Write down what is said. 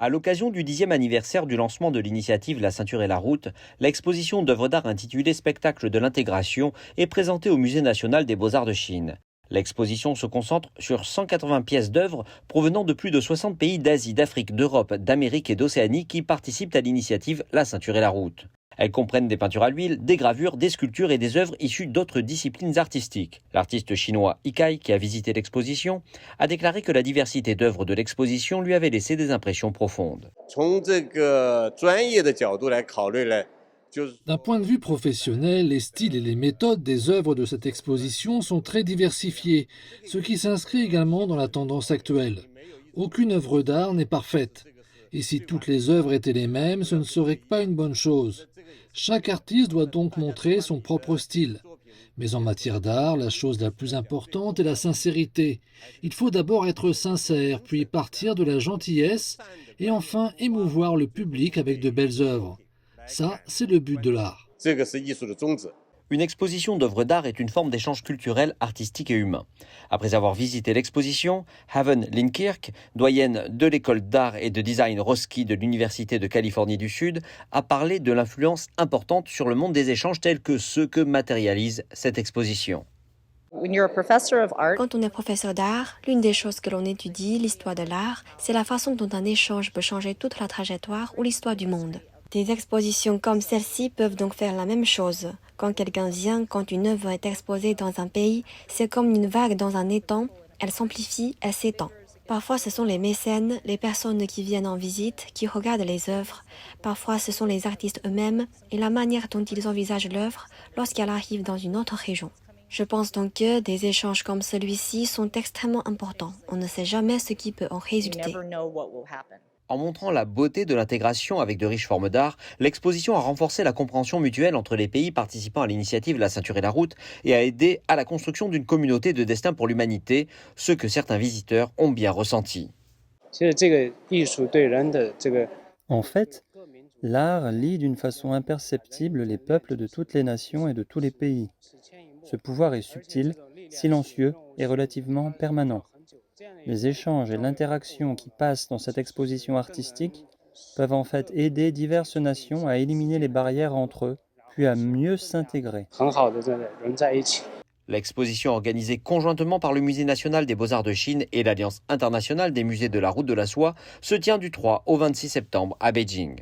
À l'occasion du 10e anniversaire du lancement de l'initiative La Ceinture et la Route, l'exposition d'œuvres d'art intitulée Spectacle de l'intégration est présentée au Musée national des beaux-arts de Chine. L'exposition se concentre sur 180 pièces d'œuvres provenant de plus de 60 pays d'Asie, d'Afrique, d'Europe, d'Amérique et d'Océanie qui participent à l'initiative La Ceinture et la Route. Elles comprennent des peintures à l'huile, des gravures, des sculptures et des œuvres issues d'autres disciplines artistiques. L'artiste chinois Ikai, qui a visité l'exposition, a déclaré que la diversité d'œuvres de l'exposition lui avait laissé des impressions profondes. D'un point de vue professionnel, les styles et les méthodes des œuvres de cette exposition sont très diversifiés, ce qui s'inscrit également dans la tendance actuelle. Aucune œuvre d'art n'est parfaite. Et si toutes les œuvres étaient les mêmes, ce ne serait pas une bonne chose. Chaque artiste doit donc montrer son propre style. Mais en matière d'art, la chose la plus importante est la sincérité. Il faut d'abord être sincère, puis partir de la gentillesse, et enfin émouvoir le public avec de belles œuvres. Ça, c'est le but de l'art. Une exposition d'œuvres d'art est une forme d'échange culturel, artistique et humain. Après avoir visité l'exposition, Haven Linkirk, doyenne de l'école d'art et de design Roski de l'Université de Californie du Sud, a parlé de l'influence importante sur le monde des échanges tels que ceux que matérialise cette exposition. Quand on est professeur d'art, l'une des choses que l'on étudie, l'histoire de l'art, c'est la façon dont un échange peut changer toute la trajectoire ou l'histoire du monde. Des expositions comme celle-ci peuvent donc faire la même chose. Quand quelqu'un vient, quand une œuvre est exposée dans un pays, c'est comme une vague dans un étang, elle s'amplifie, elle s'étend. Parfois ce sont les mécènes, les personnes qui viennent en visite, qui regardent les œuvres. Parfois ce sont les artistes eux-mêmes et la manière dont ils envisagent l'œuvre lorsqu'elle arrive dans une autre région. Je pense donc que des échanges comme celui-ci sont extrêmement importants. On ne sait jamais ce qui peut en résulter. En montrant la beauté de l'intégration avec de riches formes d'art, l'exposition a renforcé la compréhension mutuelle entre les pays participant à l'initiative La Ceinture et la Route et a aidé à la construction d'une communauté de destin pour l'humanité, ce que certains visiteurs ont bien ressenti. En fait, l'art lie d'une façon imperceptible les peuples de toutes les nations et de tous les pays. Ce pouvoir est subtil, silencieux et relativement permanent. Les échanges et l'interaction qui passent dans cette exposition artistique peuvent en fait aider diverses nations à éliminer les barrières entre eux, puis à mieux s'intégrer. L'exposition organisée conjointement par le Musée national des beaux-arts de Chine et l'Alliance internationale des musées de la route de la soie se tient du 3 au 26 septembre à Beijing.